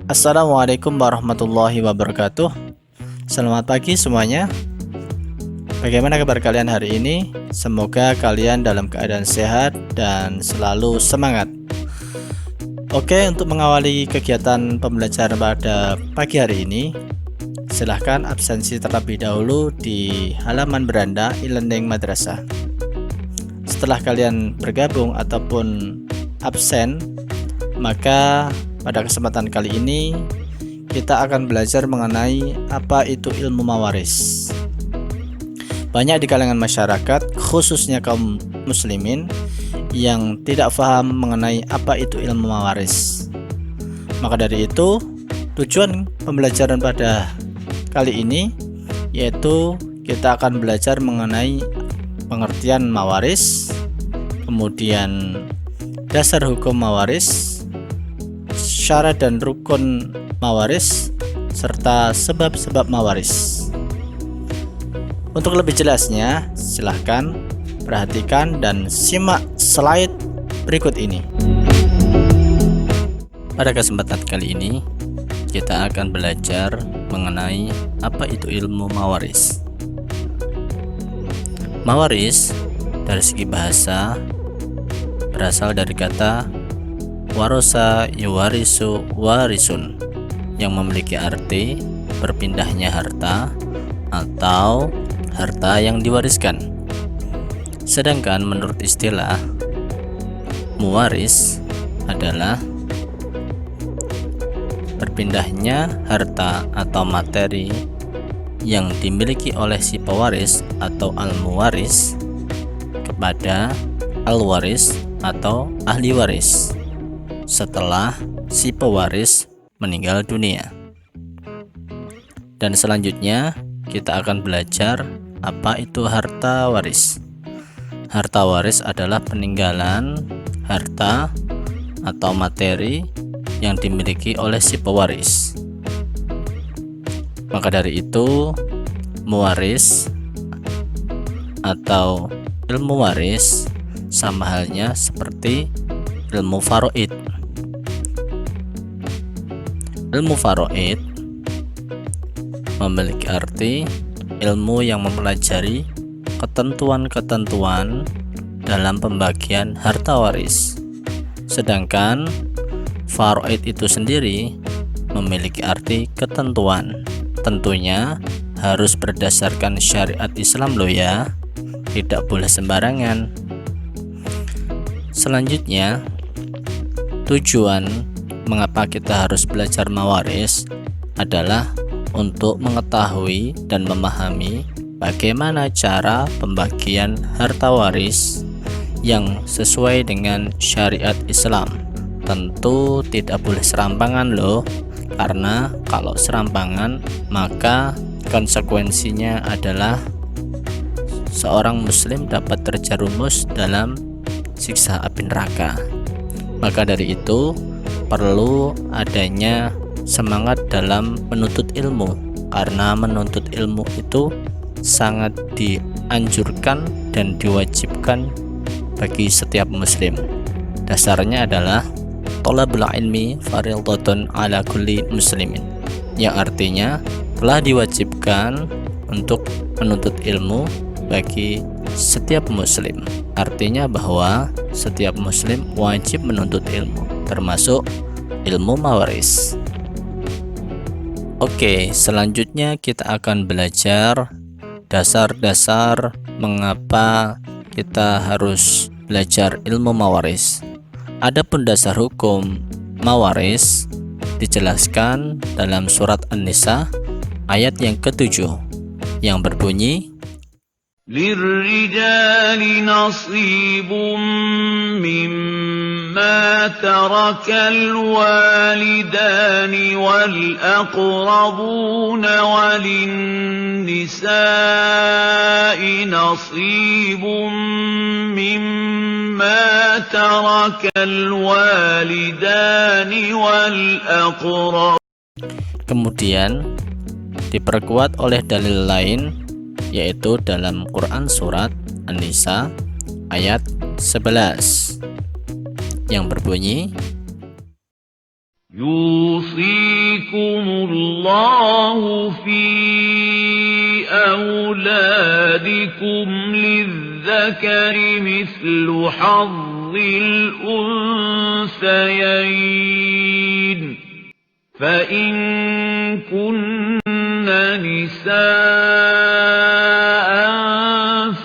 Assalamualaikum warahmatullahi wabarakatuh. Selamat pagi semuanya. Bagaimana kabar kalian hari ini? Semoga kalian dalam keadaan sehat dan selalu semangat. Oke, untuk mengawali kegiatan pembelajaran pada pagi hari ini, silahkan absensi terlebih dahulu di halaman beranda e-learning madrasah. Setelah kalian bergabung ataupun absen, maka pada kesempatan kali ini kita akan belajar mengenai apa itu ilmu mawaris. Banyak di kalangan masyarakat, khususnya kaum muslimin, yang tidak paham mengenai apa itu ilmu mawaris. Maka dari itu, tujuan pembelajaran pada kali ini yaitu kita akan belajar mengenai pengertian mawaris, kemudian dasar hukum mawaris, syarat dan rukun mawaris, serta sebab-sebab mawaris. Untuk lebih jelasnya, silahkan perhatikan dan simak slide berikut ini. Pada kesempatan kali ini, kita akan belajar mengenai apa itu ilmu mawaris. Mawaris dari segi bahasa berasal dari kata warosa yuwarisu warisun, yang memiliki arti berpindahnya harta atau harta yang diwariskan. Sedangkan menurut istilah, muwaris adalah berpindahnya harta atau materi yang dimiliki oleh si pewaris atau al-muwaris kepada al-waris atau ahli waris setelah si pewaris meninggal dunia. Dan selanjutnya kita akan belajar apa itu harta waris. Harta waris adalah peninggalan harta atau materi yang dimiliki oleh si pewaris. Maka dari itu, muwaris atau ilmu waris sama halnya seperti ilmu faraid. Ilmu faraid memiliki arti ilmu yang mempelajari ketentuan-ketentuan dalam pembagian harta waris. Sedangkan faraid itu sendiri memiliki arti ketentuan. Tentunya harus berdasarkan syariat Islam loh ya, tidak boleh sembarangan. Selanjutnya, tujuan mengapa kita harus belajar mawaris adalah untuk mengetahui dan memahami bagaimana cara pembagian harta waris yang sesuai dengan syariat Islam. Tentu tidak boleh serampangan loh, karena kalau serampangan maka konsekuensinya adalah seorang muslim dapat terjerumus dalam siksa api neraka. Maka dari itu perlu adanya semangat dalam menuntut ilmu, karena menuntut ilmu itu sangat dianjurkan dan diwajibkan bagi setiap muslim. Dasarnya adalah thalabul ilmi fardhatun ala kulli muslimin, yang artinya telah diwajibkan untuk menuntut ilmu bagi setiap muslim. Artinya bahwa setiap muslim wajib menuntut ilmu, termasuk ilmu mawaris. Oke, selanjutnya kita akan belajar dasar-dasar mengapa kita harus belajar ilmu mawaris. Adapun dasar hukum mawaris dijelaskan dalam surat An-Nisa ayat yang ke-7 yang berbunyi, لِلرِّجَالِ نَصِيبٌ مِّمَّا تَرَكَ الْوَالِدَانِ وَالْأَقْرَبُونَ وَلِلنِّسَاءِ نَصِيبٌ مِّمَّا تَرَكَ الْوَالِدَانِ وَالْأَقْرَبُونَ. Kemudian diperkuat oleh dalil lain, yaitu dalam Quran surat An-Nisa ayat 11 yang berbunyi, يوصيكم الله في أولادكم للذكر مثل حظ الأنثيين فإن كن نساء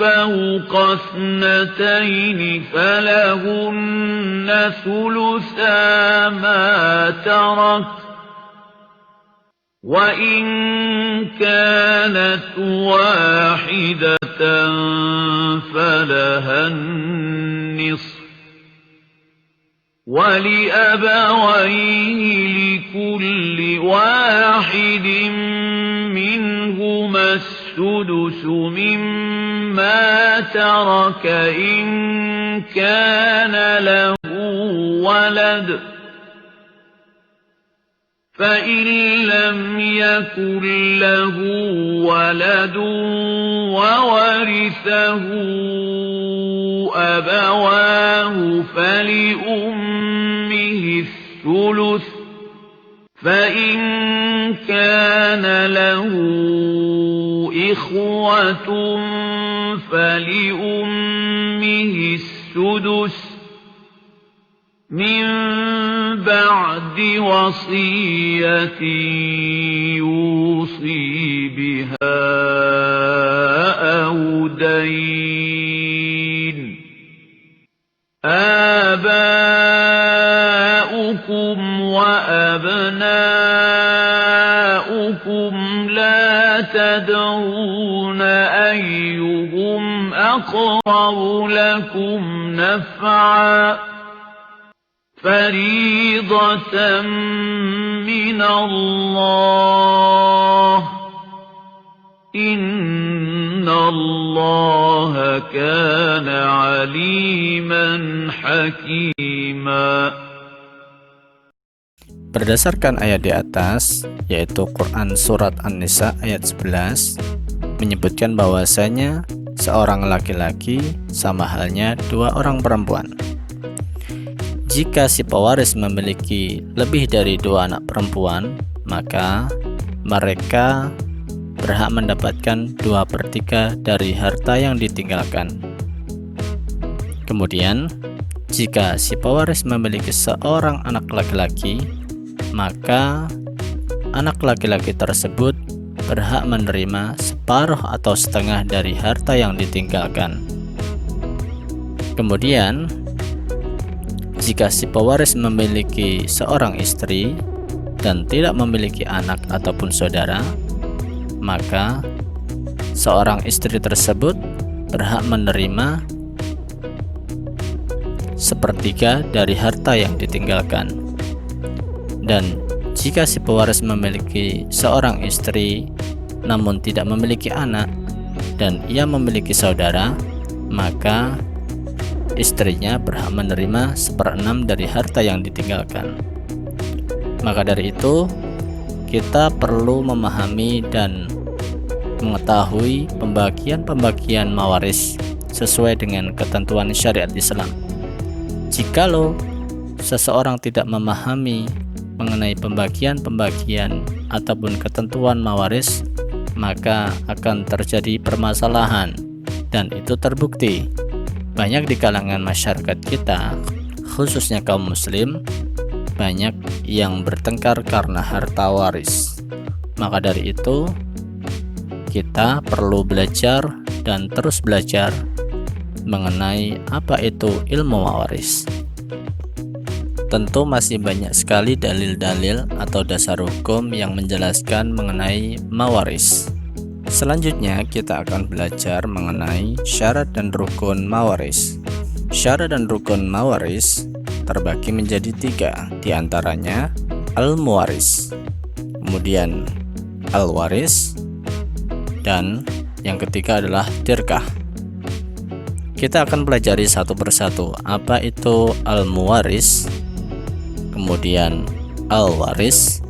فوق اثنتين فلهن ثلثا ما ترك وإن كانت واحدة فلها النصف ولأبويه لكل واحد منهما السدس مما ترك إن كان له ولد فإن لم يكن له ولد وورثه أبواه فلأمه الثلث فإن كان له إخوة فلأمه السدس من بعد وصية يوصي بها أو دين آباؤكم وأبناؤكم لا تدرون أيهم أقرب لكم نفعا فريضة من الله إن الله كان عليما حكيما. Berdasarkan ayat di atas, yaitu Quran Surat An-Nisa ayat 11, menyebutkan bahwasanya seorang laki-laki sama halnya dua orang perempuan. Jika si pewaris memiliki lebih dari dua anak perempuan, maka mereka berhak mendapatkan 2/3 dari harta yang ditinggalkan. Kemudian, jika si pewaris memiliki seorang anak laki-laki, maka anak laki-laki tersebut berhak menerima separuh atau setengah dari harta yang ditinggalkan. Kemudian, jika si pewaris memiliki seorang istri dan tidak memiliki anak ataupun saudara, maka seorang istri tersebut berhak menerima 1/3 dari harta yang ditinggalkan. Dan jika si pewaris memiliki seorang istri namun tidak memiliki anak dan ia memiliki saudara, maka istrinya berhak menerima 1/6 dari harta yang ditinggalkan. Maka dari itu, kita perlu memahami dan mengetahui pembagian-pembagian mawaris sesuai dengan ketentuan syariat Islam. Jikalau seseorang tidak memahami mengenai pembagian-pembagian ataupun ketentuan mawaris, maka akan terjadi permasalahan, dan itu terbukti. Banyak di kalangan masyarakat kita, khususnya kaum muslim, banyak yang bertengkar karena harta waris. Maka dari itu, kita perlu belajar dan terus belajar mengenai apa itu ilmu mawaris. Tentu masih banyak sekali dalil-dalil atau dasar hukum yang menjelaskan mengenai mawaris. Selanjutnya kita akan belajar mengenai syarat dan rukun mawaris. Syarat dan rukun mawaris terbagi menjadi 3, diantaranya al-muwaris, kemudian al-waris, dan yang ketiga adalah dirkah. Kita akan pelajari satu persatu apa itu al-muwaris, kemudian al-waris,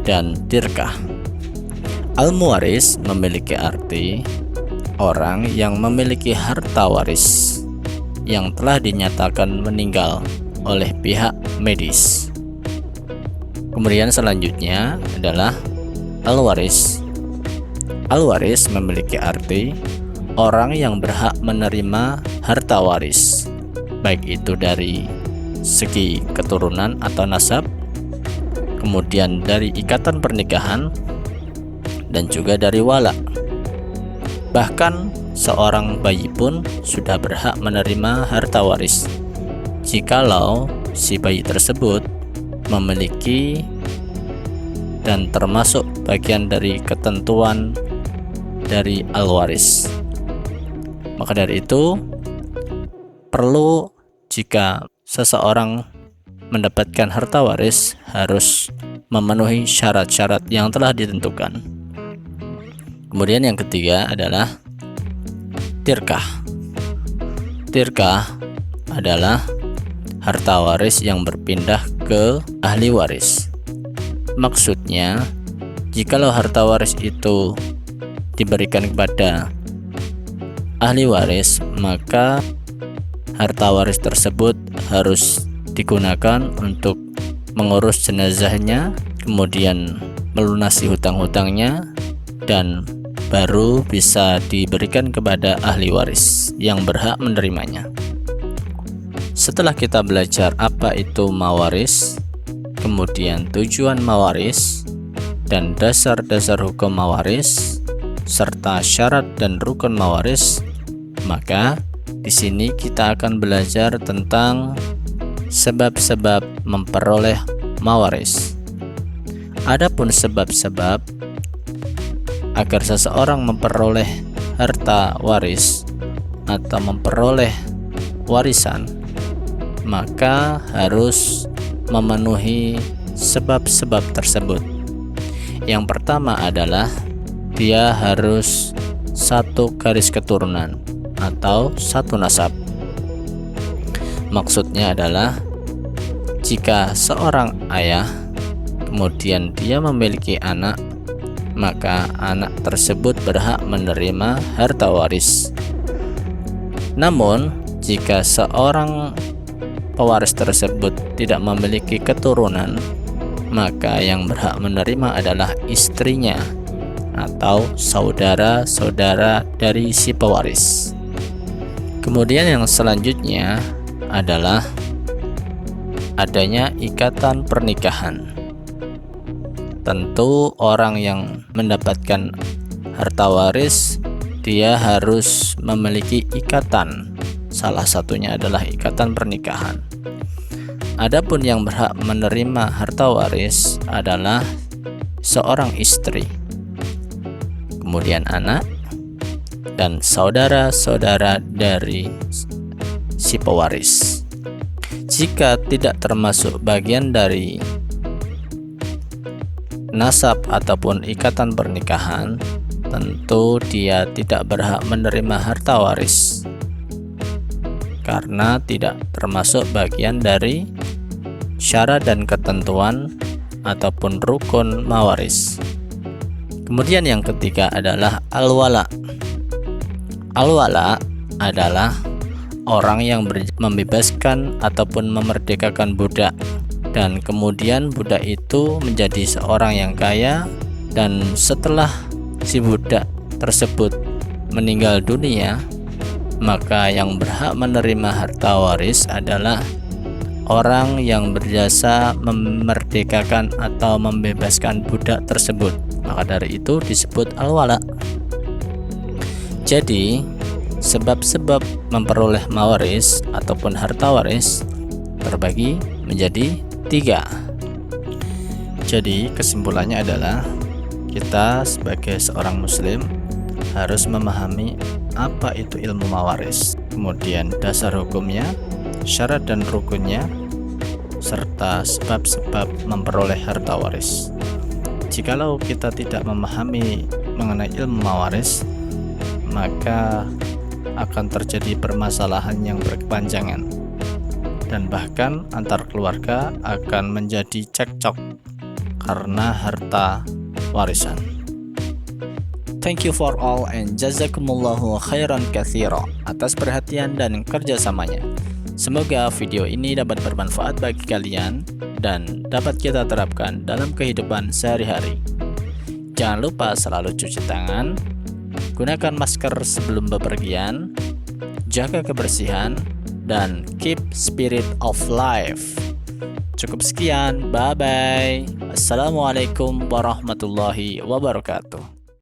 dan dirkah. Al-muwaris memiliki arti orang yang memiliki harta waris yang telah dinyatakan meninggal oleh pihak medis. Kemudian selanjutnya adalah al-waris. Al-waris memiliki arti orang yang berhak menerima harta waris, baik itu dari segi keturunan atau nasab, kemudian dari ikatan pernikahan, dan juga dari wala. Bahkan seorang bayi pun sudah berhak menerima harta waris jikalau si bayi tersebut memiliki dan termasuk bagian dari ketentuan dari al-waris. Maka dari itu perlu jika seseorang mendapatkan harta waris harus memenuhi syarat-syarat yang telah ditentukan. Kemudian yang ketiga adalah tirkah. Tirkah adalah harta waris yang berpindah ke ahli waris. Maksudnya, jikalau harta waris itu diberikan kepada ahli waris, maka harta waris tersebut harus digunakan untuk mengurus jenazahnya, kemudian melunasi hutang-hutangnya, dan baru bisa diberikan kepada ahli waris yang berhak menerimanya. Setelah kita belajar apa itu mawaris, kemudian tujuan mawaris dan dasar-dasar hukum mawaris serta syarat dan rukun mawaris, maka di sini kita akan belajar tentang sebab-sebab memperoleh mawaris. Adapun sebab-sebab agar seseorang memperoleh harta waris atau memperoleh warisan, maka harus memenuhi sebab-sebab tersebut. Yang pertama adalah dia harus satu garis keturunan atau satu nasab. Maksudnya adalah jika seorang ayah kemudian dia memiliki anak, maka anak tersebut berhak menerima harta waris. Namun jika seorang pewaris tersebut tidak memiliki keturunan, maka yang berhak menerima adalah istrinya atau saudara-saudara dari si pewaris. Kemudian yang selanjutnya adalah adanya ikatan pernikahan. Tentu orang yang mendapatkan harta waris dia harus memiliki ikatan. Salah satunya adalah ikatan pernikahan. Adapun yang berhak menerima harta waris adalah seorang istri, kemudian anak, dan saudara-saudara dari si pewaris. Jika tidak termasuk bagian dari nasab ataupun ikatan pernikahan, tentu dia tidak berhak menerima harta waris karena tidak termasuk bagian dari syarat dan ketentuan ataupun rukun mawaris. Kemudian yang ketiga adalah al-wala. Al-wala adalah orang yang membebaskan ataupun memerdekakan budak, dan kemudian budak itu menjadi seorang yang kaya, dan setelah si budak tersebut meninggal dunia, maka yang berhak menerima harta waris adalah orang yang berjasa memerdekakan atau membebaskan budak tersebut. Maka dari itu disebut al-wala. Jadi sebab-sebab memperoleh mawaris ataupun harta waris terbagi menjadi 3. Jadi kesimpulannya adalah kita sebagai seorang muslim harus memahami apa itu ilmu mawaris, kemudian dasar hukumnya, syarat dan rukunnya, serta sebab-sebab memperoleh harta waris. Jikalau kita tidak memahami mengenai ilmu mawaris, maka akan terjadi permasalahan yang berkepanjangan, dan bahkan antar keluarga akan menjadi cekcok karena harta warisan. Thank you for all and jazakumullahu khairan katsira atas perhatian dan kerjasamanya. Semoga video ini dapat bermanfaat bagi kalian dan dapat kita terapkan dalam kehidupan sehari-hari. Jangan lupa selalu cuci tangan, gunakan masker sebelum bepergian, jaga kebersihan, dan keep spirit of life. Cukup sekian, bye-bye. Assalamualaikum warahmatullahi wabarakatuh.